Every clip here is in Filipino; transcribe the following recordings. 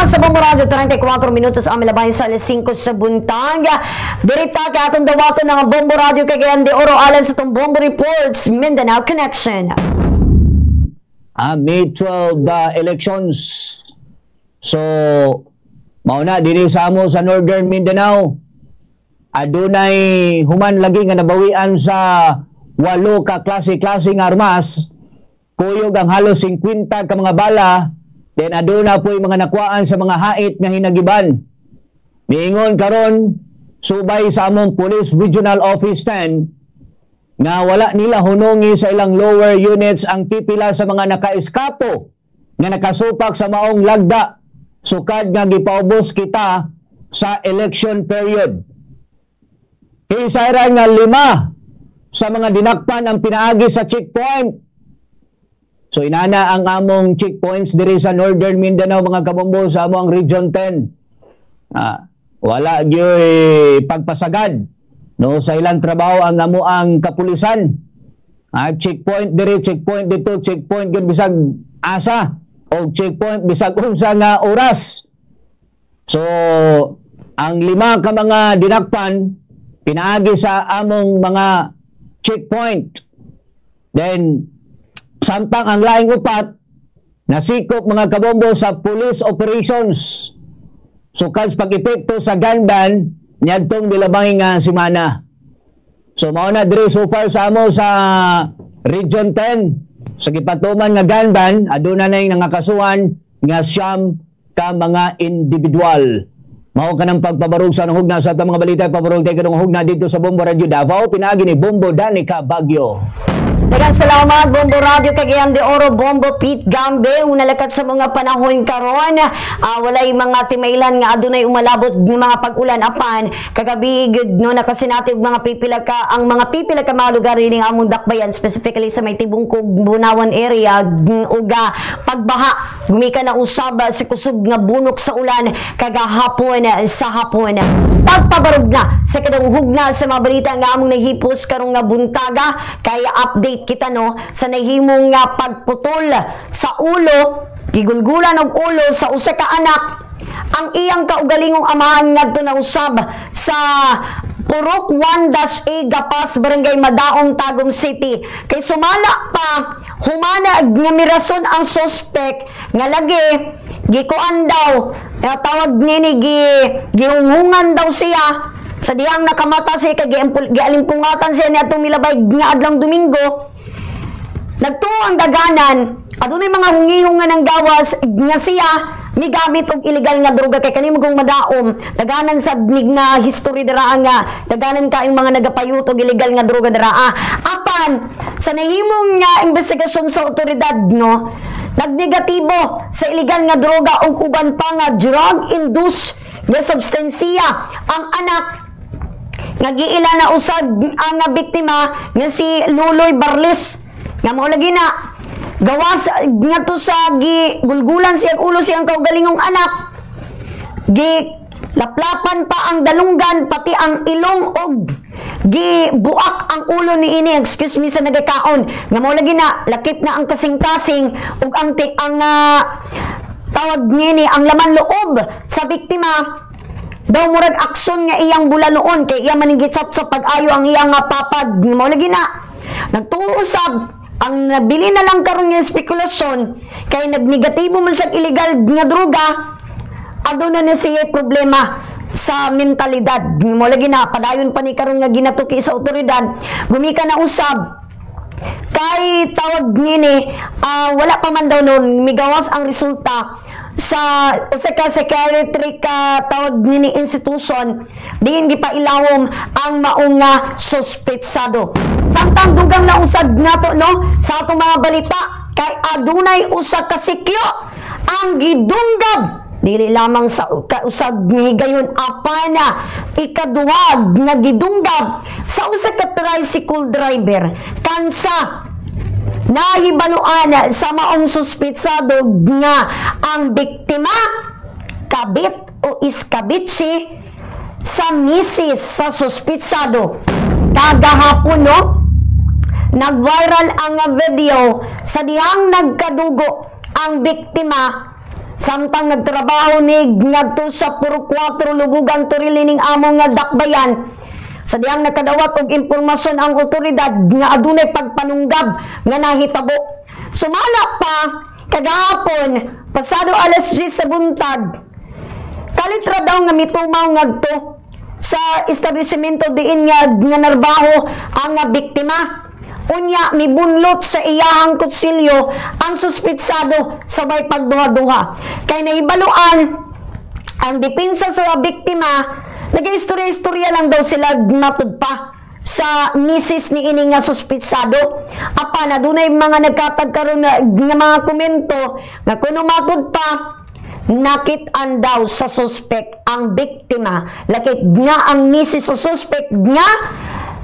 sa Bombo Radio, 34 minutos ang milabay sa alas 5 sa buntag. Dirita ka atong dawato ng Bombo Radio Cagayan de Oro alan sa itong Bombo Reports, Mindanao Connection. May 12 elections. So, mauna, diri sa amo sa Northern Mindanao. Adunay human lagi nga nabawian sa 8 ka klase-klaseng armas. Kuyog ang halos 50 ka mga bala. Then aduna po yung mga nakuhaan sa mga hait nga hinagiban. Miingon karon subay sa among Police Regional Office 10 nga wala nila hunongi sa ilang lower units ang pipila sa mga nakaiskapo nga nakasupak sa maong lagda sukad nga gipaubos kita sa election period. Kisayran nga 5 sa mga dinakpan ang pinaagi sa checkpoint. So inana ang among checkpoints diri sa Northern Mindanao mga kabombo sa among Region 10. Wala gyoy pagpasagad no sa ilang trabaho ang amuang kapulisan. Checkpoint diri, checkpoint dito, checkpoint gyud bisag asa o checkpoint bisag unsa nga oras. So ang 5 ka mga dinakpan pinaagi sa among mga checkpoint. Then samtang ang laing upat nasikop mga kabombo sa police operations. Sukad sa pag-epekto sa gun ban niadtong milabanging semana. So mao na diri so far sa amo sa Region 10 sa gipatuman nga gun ban aduna nay nangakasuhan nga 9 ka mga individual. Mao kanang pagpabarog sa hugna sa mga balita pabarog tay kanang hugna dito sa Bombo Radio Davao pinaagi ni Bombo Danica Baguio. Daghang salamat Bombo Radio Cagayan de Oro, Bombo Pete Gambe. Una lakat sa mga panahon karon, walay mga timailan nga adunay umalabot ng mga pag-ulan apan kagabi gud no nakasinati og mga pipila ka mga lugar ning among dakbayan specifically sa may Tibungkog, Bunawan area ug pagbaha gumika na usab sa kusog nga bunok sa ulan kagahapon sa hapon. Pagpabarog na sa kadong hugna sa mga balita nga among nahipos karong nga buntaga kaya update kita no sa nahimong nga pagputol sa ulo, gigulgulan og ulo sa usa ka anak ang iyang kaugalingong amahan ngadto na usab sa Purok 1-A Gapas, Barangay Madaong, Tagum City. Kay sumala pa humana nga mirason ang suspect nga lagi gikuan daw tawag nini gihunghungan daw siya sa diyang nakamata siya kay gialimpungatan siya ni atong milabay nga adlang Domingo. Nagtuo ang daganan adunay mga hungihungan ng gawas nga siya migamit og illegal nga droga kay kanimo kung madaom daganan sa nga history dira nga daganan kayong mga nagapayut og illegal nga droga dira apan sa nahimong nga investigasyon sa otoridad no nagnegatibo sa illegal nga droga ug uban pa nga drug induced nga substansiya ang anak nga giila na usab ang biktima nga si Luloy Barles nga mao lagi na gawas nga to sa gulgulan siya ulo siyang kaugalingong anak laplapan pa ang dalunggan pati ang ilong og gibuak ang ulo ni ini excuse me sa nagakaon nga mao lagi na lakip na ang kasing-kasing ug ang tawag nini ang laman loob sa biktima daw murag aksyon nga iyang bula noon kay iya manigitsap sa pag-ayo ang iyang papad mao lagi na nagtuusab ang nabili na lang karon nga spekulasyon kay nagnegatibo man sa illegal nga droga aduna na siya problema sa mentalidad mo lagi na padayon pa ni karon nga ginatuki sa otoridad gumika na usab kay tawag nini wala pa man daw noon migawas ang resulta sa usa ka psychiatric tawag nini institution diin gipailawom ang maong nga suspetsado. Samtang dugang na usad nato no sa atong mga balita kay adunay usa ka sikyo ang gidunggab dili lamang sa usab higayon apan ikaduwag nga gidunggab sa usa ka tricycle driver kansa nahibaluan sa maong suspetsado nga ang biktima kabit o iskabitsi sa misis sa suspetsado. Kagahapon no nag-viral ang video sa dihang nagkadugo ang biktima Samtang nagtrabaho ni ngadto sa Puro 4 Lubugan Toril ning among nga dakbayan. Sa diyang nakadawat og impormasyon ang otoridad nga adunay pagpanunggab nga nahitabo. Sumala pa kagahapon pasado alas 10 sa buntag. Kalitra daw nga mitumaw ngadto sa establishmento diin nga narbaho ang nga biktima. Unya mibunlot sa iyahang kutsilyo ang suspitsado sabay pagduha-duha. Kay nahibaluan ang depensa sa biktima, nag-istorya-istorya lang daw sila matud pa sa misis ni ini nga suspitsado. Apan adunay mga nagkatagkaroon nga mga komento nga kuno matud pa nakit-an daw sa suspect ang biktima, lakit nga ang misis sa suspect nga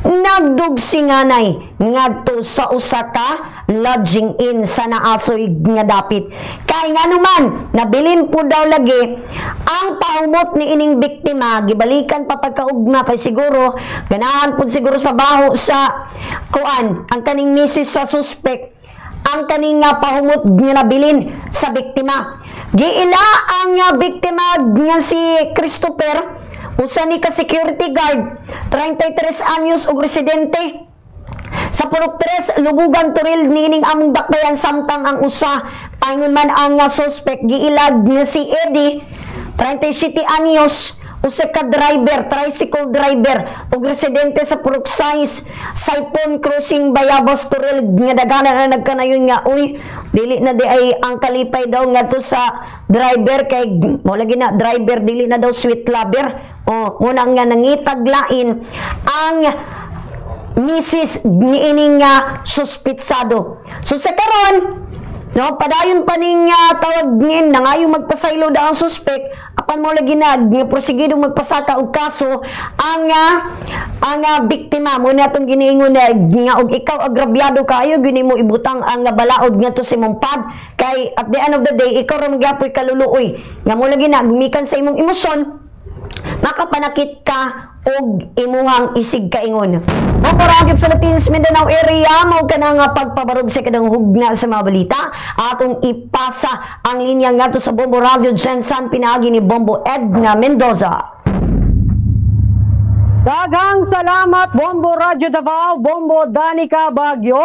nagdugsinganay ngadto sa usa ka lodging in sa naasoy nga dapit. Kay nga naman nabilin po daw lagi ang pahumot ni ining biktima, gibalikan pa pagkaugma kay siguro ganahan pud siguro sa baho sa kuan ang kaning misis sa suspect ang kaning nga pahumot nga nabilin sa biktima. Giila ang biktima nga si Christopher, usa ni ka security guard, 33 anyos ug residente sa Purok 3 Lubugan Toril niining among dakbayan. Samtang ang usa paingon man ang suspect giilag nga si Eddie, 37 anyos, usa ka driver, tricycle driver ug residente sa Purok 6 Saipon Crossing Bayabas Toril nga daghanan na nagkanayon nga uy dili na di ay ang kalipay daw ngadto sa driver kay mo lagi na driver dili na daw sweet lover. Una nga nangitag lain ang misis ni ining suspitsado. So sa karon no, padayon pa ning tawag ngin nangayo magpasaylo daw ang suspect apan mo lagi na prosegido magpasaka og kaso ang biktima mo na atong giniingon na nga og ikaw agrabyado kayo gini mo ibutang ang balaod nga to si imong pad kay at the end of the day ikaw ra magyapoy kaluluoy nga mo lagi na gumikan sa imong emosyon makapanakit ka og imuhang isig kaingon. Bombo Radio Philippines Mindanao area mao kana nga pagpabarog sa kadang hugna sa mga balita atong ipasa ang linya ngadto sa Bombo Radio Jensen pinaagi ni Bombo Edna Mendoza. Daghang salamat Bombo Radio Davao, Bombo Danica Baguio.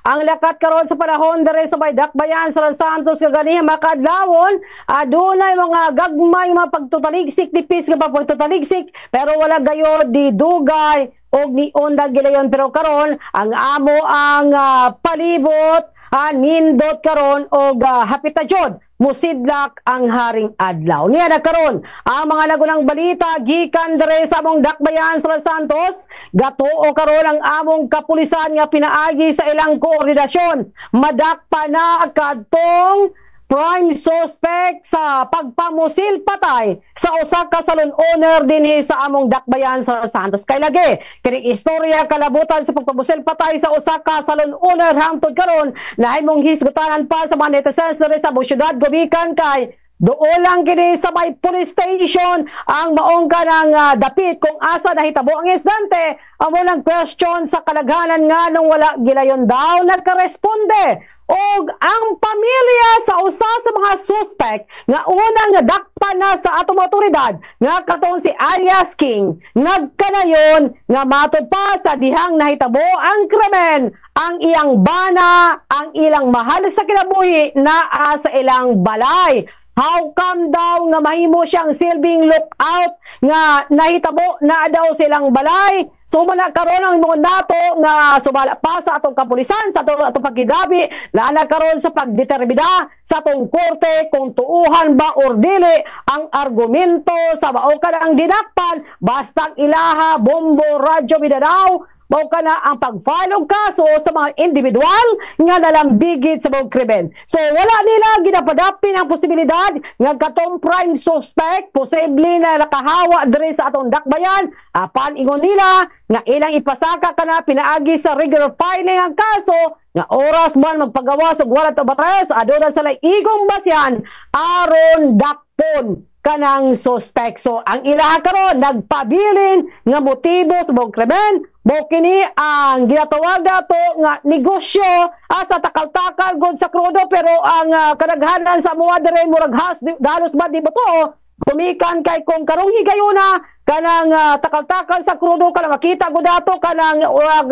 Ang lakat karon sa panahon dere sa dakbayan sa Los Santos kaganiha makadlawon adunay mga gagmay mga pagtutaligsik tipis nga pagtutaligsik pero wala gayod di dugay og ni undag gilayon pero karon ang amo ang palibot nindot karon og hapita jud musidlak ang haring adlaw. Niya nagkaroon ang mga nagunang balita gikan dere sa among dakbayan sa Los Santos. Gatuo karon ang among kapulisan nga pinaagi sa ilang koordinasyon. Madakpa na kadtong prime suspect sa pagpamusil patay sa usa ka salon owner dinhi sa among dakbayan sa Los Santos. Kay lagi kini istorya kalabutan sa pagpamusil patay sa usa ka salon owner hangtod karon nahimong hisgutanan pa sa mga netizens sa among syudad gumikan kay doon lang kini sa may police station ang maong kanang dapit kung asa nahitabo ang insidente. Amo nang question sa kalaghanan nga nung wala gilayon daw nagkaresponde. Og ang pamilya sa usa sa mga suspect nga unang nadakpa na sa atong otoridad nga katong si Arias King nagkanayon nga matud pa sa dihang nahitabo ang krimen ang iyang bana ang ilang mahal sa kinabuhi naa sa ilang balay. How come daw nga mahimo siyang silbing lookout nga nahitabo na daw silang balay? So man karon ang mga nato nga sumala pa sa atong kapulisan sa atong paggigabi na karon sa pagdetermina sa atong korte kung tuuhan ba or dili ang argumento sa mao kana ang dinakpan basta ilaha Bombo Radio Mindanao mao kana ang pag-file og kaso sa mga individual nga nalambigit sa mga krimen. So wala nila ginapadapin ang posibilidad nga katong prime suspect posible na nakahawa diri sa atong dakbayan apan ingon nila nga ilang ipasaka kana pinaagi sa regular filing ang kaso nga oras man magpagawas og warrant of arrest aduna sa igong basyan aron dakpon kanang suspect. So ang ilaha karon nagpabilin nga motibo sa mong krimen, mo kini ang ginatawag dato nga negosyo sa takal-takal gud sa krudo, pero ang kadaghanan sa mga dire murag dalos ba di ba to kumikan kay kung karong higayuna kanang takal-takal sa krudo kanang makita gud dato kanang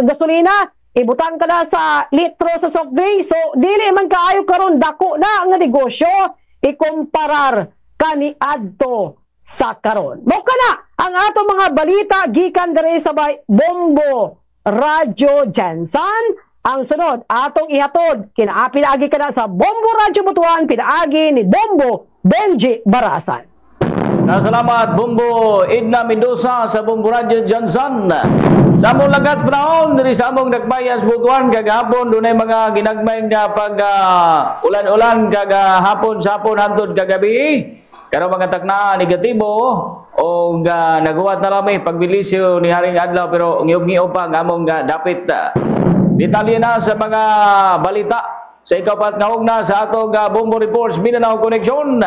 gasolina ibutan ka na sa litro sa soft drink. So dili man kaayo karon dako na nga negosyo ikumparar kani adto sa karon. Mo kana ang ato mga balita gikan diri sa Bombo Radyo Jansan. Ang sunod atong ihatod kinaapil-agi kana sa Bombo Radyo Butuan, pinaagi ni Bombo Benji Barasan. Salamat Bombo Edna Mendoza sa Bombo Radyo Jansan. Sa among lagat panahon diri sa among Dakbayas Butuan kagahapon dunay mga ginagmay nga pag ulan-ulan kagahapon sa hapon hangtod kagabi. Karo mga takna negatibo o naguwat na rami pagbilisyo ni haring adlaw, pero ngiyog-ngiyog pa ang among dapit. Detalye na sa mga balita sa ikapat nga hugna sa atong Bombo Reports Mindanao Connection.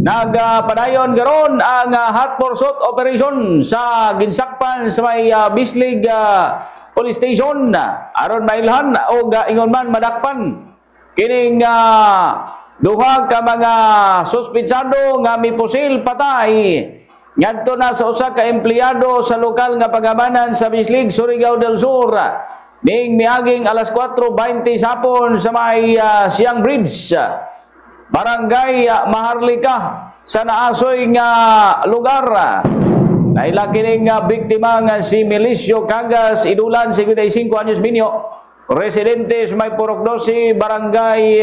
Nagpadayon garon ang hot pursuit operation sa ginsakpan sa may Bislig Police Station aron mailhan o ingon man madakpan kining duha ka mga suspitsado nga mipusil patay ngadto na sa usa ka empleyado sa lokal nga pagamanan sa Bislig, Surigao del Sur ning miaging alas 4:20 sapon sa may Siang Bridge, Barangay Maharlika sa naasoy nga lugar. Naila kining biktima nga si Melisio Cagas Idulan, 55 anyos minyo, residente sa may Purok 12, Barangay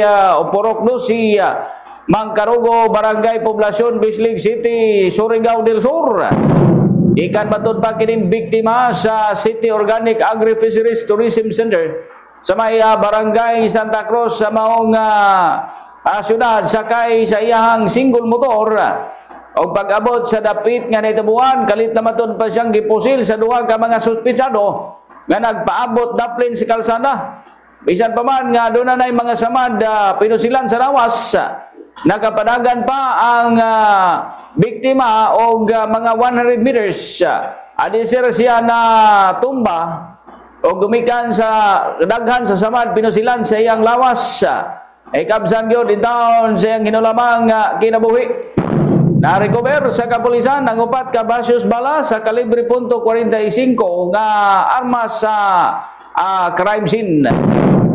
Purok 12, Mangkarugo, Barangay Poblasyon, Bislig City, Surigao del Sur. Ikan matod pa kining biktima sa City Organic Agri-Fisheries Tourism Center sa may Barangay Santa Cruz sa maong syudad, sakay sa iyahang single motor. O pag-abot sa dapit nga nitabuan, kalit na matod pa siyang gipusil sa duha ka mga suspitsado nga nagpaabot daplin si kalsada. Bisan pa man nga doon na mga samad pinusilan sa lawas, nakapadagan pa ang biktima og mga 100 meters. Adisir siya na tumba o gumikan sa daghan sa samad pinusilan sa iyang lawas. Ikabsan yun din taon sa iyang hinulamang kinabuhi. Na-recover sa kapulisan ang 4 ka basyos bala sa kalibre .45 nga armas sa crime scene.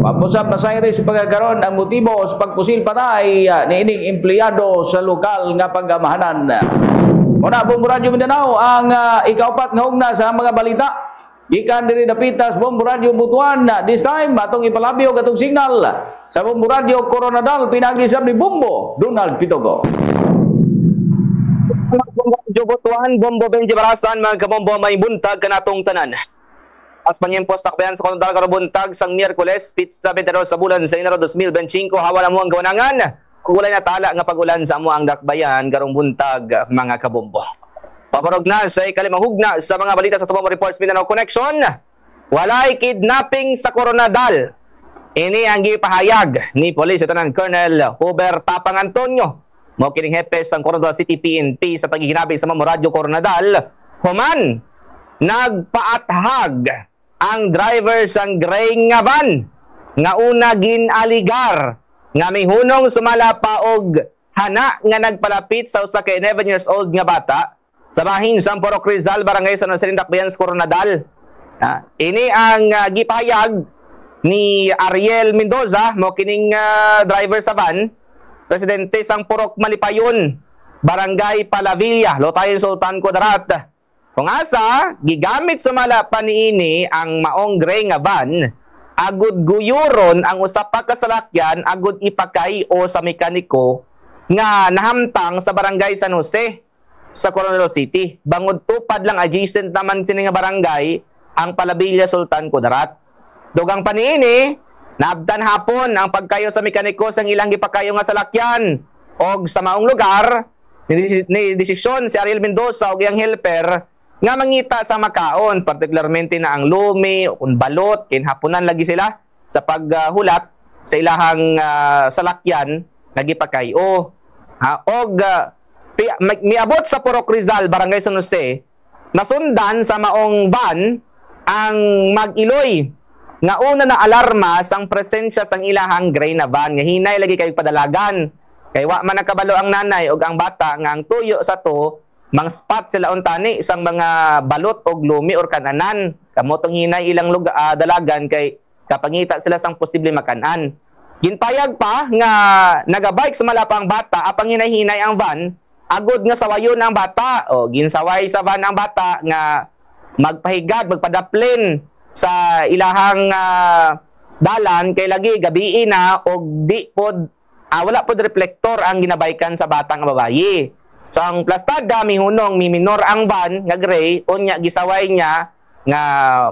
Pagpusap na sa iris pagkakaroon ang motibo sa pagpusil patay ni ining empleyado sa lokal nga pagamahanan. Muna Bombo Radyo Mindanao ang ikaupat nga hugna sa mga balita. Gikan diri dapitas Bombo Radyo Butuan. This time atong ipalabyo katong signal sa Bombo Radyo Coronadal pinagisab ni Bombo Donald Pitogo. Bombo Radyo Butuan, Bombo Benji Barasan, mga kabombo may buntag kanatong tanan. As panyempos takbayan sa Coronadal karong buntag sang Miyerkules, pizza 22 sa bulan sa Enero 2025, hawala mo ang gawanangan. Kulay na tala nga pagulan sa amo ang dakbayan karong buntag, mga kabombo. Paparog na sa ikalimang hugna sa mga balita sa Bombo Reports Mindanao Connection. Walay kidnapping sa Coronadal. Ini ang gipahayag ni Police Lieutenant Colonel Huber Tapang Antonio, mo kining hepe sang Coronadal City PNP sa pagiginabi sa Radyo Coronadal. Human nagpaathag ang driver sang gray nga van nga una ginaligar nga may hunong sumala pa og hana nga nagpalapit sa usa ka 11 years old nga bata sa bahin sa Purok Rizal, Barangay San Jose Dakbayan, Coronadal. Ini ang gipahayag ni Ariel Mendoza, mo kining driver sa van, residente sang Purok Malipayon, Barangay Palavilla, Lotayon, Sultan Kudarat. Kung asa, gigamit sumala pa niini ang maong gray nga van, agud guyuron ang usap pa kasalakyan, agud ipakay o sa mekaniko nga nahamtang sa Barangay San Jose sa Coronadal City. Bangod tupad lang adjacent naman sini nga barangay ang Palavilla, Sultan Kudarat. Dugang paniini, naabdan hapon ang pagkayo sa mekaniko sang ilang gipakayo nga salakyan og sa maong lugar ni desisyon si Ariel Mendoza og iyang helper nga mangita sa makaon, particularmente na ang lumi o kung balot, kinhapunan lagi sila sa paghulat sa ilahang salakyan nagipakayo. Og miabot sa Purok Rizal, Barangay San Jose, nasundan sa maong van ang mag-iloy nga una na alarma sang presensya sang ilahang gray na van nga hinay lagi kay padalagan kay wa man nakabalo ang nanay ug ang bata nga ang tuyo sa to mang spot sila untani sang mga balot og lumi or kananan kamotong hinay ilang dalagan kay kapangita sila sang posible makanan. Ginpayag pa nga nagabike sa malapang bata apang hinay-hinay ang van agod nga sawayon ang bata o ginsaway sa van ang bata nga magpahigad magpadaplin sa ilahang dalan kay lagi gabi na og di pod wala pod reflektor ang ginabaykan sa batang babayi. So ang plastada mihunong minor ang van nga gray unya gisaway niya nga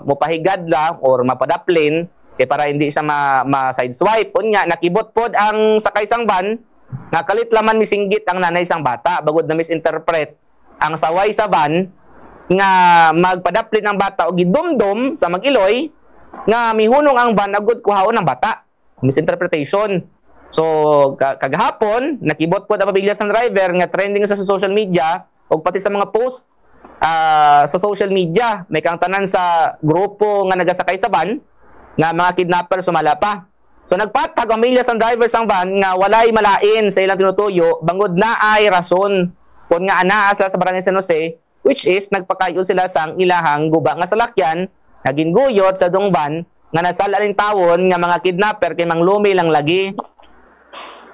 mopahigad lang or mapadaplin kay para hindi siya ma-sideswipe unya nakibot pod ang sakay sang van nga kalit laman misinggit ang nanay sang bata bagod na misinterpret ang saway sa van nga magpadaplin ang bata o gidumdum sa mag-iloy nga mihunong ang van agud kuhaon ng bata misinterpretation. So kagahapon nakibot po ang pamilya sang driver nga trending sa social media o pati sa mga post sa social media may kang tanan sa grupo nga nagasakay sa van nga mga kidnapper sumala pa. So nagpatag ang pamilya sang driver sang van nga walay malain sa ilang tinutuyo bangod na ay rason kun nga anaa sila sa Barangay San Jose which is nagpakayo sila sang ilahang guba nga salakyan naging guyot sa dong van nga nasalalin tawon nga mga kidnapper kay manglumi lang lagi.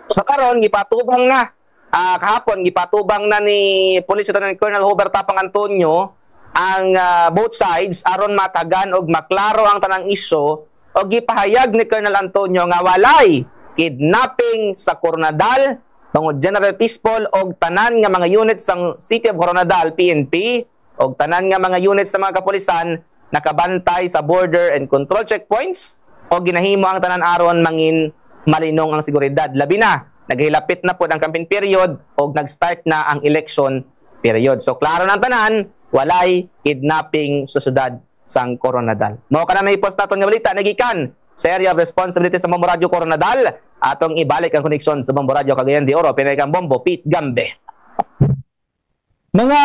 Sa karon gipatubang na kahapon gipatubang na ni Police Lieutenant Colonel Hubert Tapang Antonio ang both sides aron matagan og maklaro ang tanang isyu o gipahayag ni Colonel Antonio nga walay kidnapping sa Coronadal tungod General Peaceful og tanan nga mga units sang City of Coronadal PNP og tanan nga mga units sa mga kapulisan nakabantay sa border and control checkpoints o ginahimo ang tanan aron mangin malinong ang seguridad. Labi na naghilapit na po ang campaign period o nag-start na ang election period. So klaro ng tanan walay kidnapping sa syudad sang Coronadal. Mao kana may post naton nga balita nagikan sa area of responsibility sa Bombo Radio Coronadal atong ibalik ang koneksyon sa Bombo Radio Cagayan de Oro pinakang Bombo Pete Gambe. Mga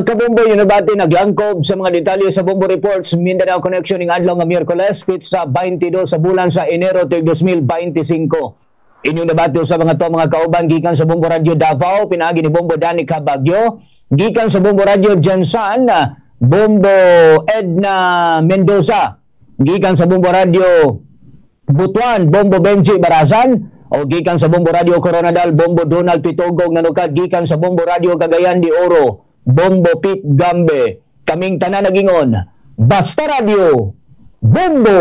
kabombo yung nabati naglangkob sa mga detalye sa Bombo Reports Mindanao Connection ng adlaw nga Miyerkules pitsa 22 sa bulan sa Enero 2025. Inyong nabati sa mga to mga kauban gikan sa Bombo Radio Davao pinaagi ni Bombo Danica Baguio gikan sa Bombo Radio Jansan Bombo Edna Mendoza gikan sa Bombo Radio Butuan Bombo Benji Barasan o gikan sa Bombo Radio Coronadal Bombo Donald Pitogog nanukad gikan sa Bombo Radio Cagayan de Oro Bombo Pete Gambe kaming tanan nagingon Basta Radio Bombo.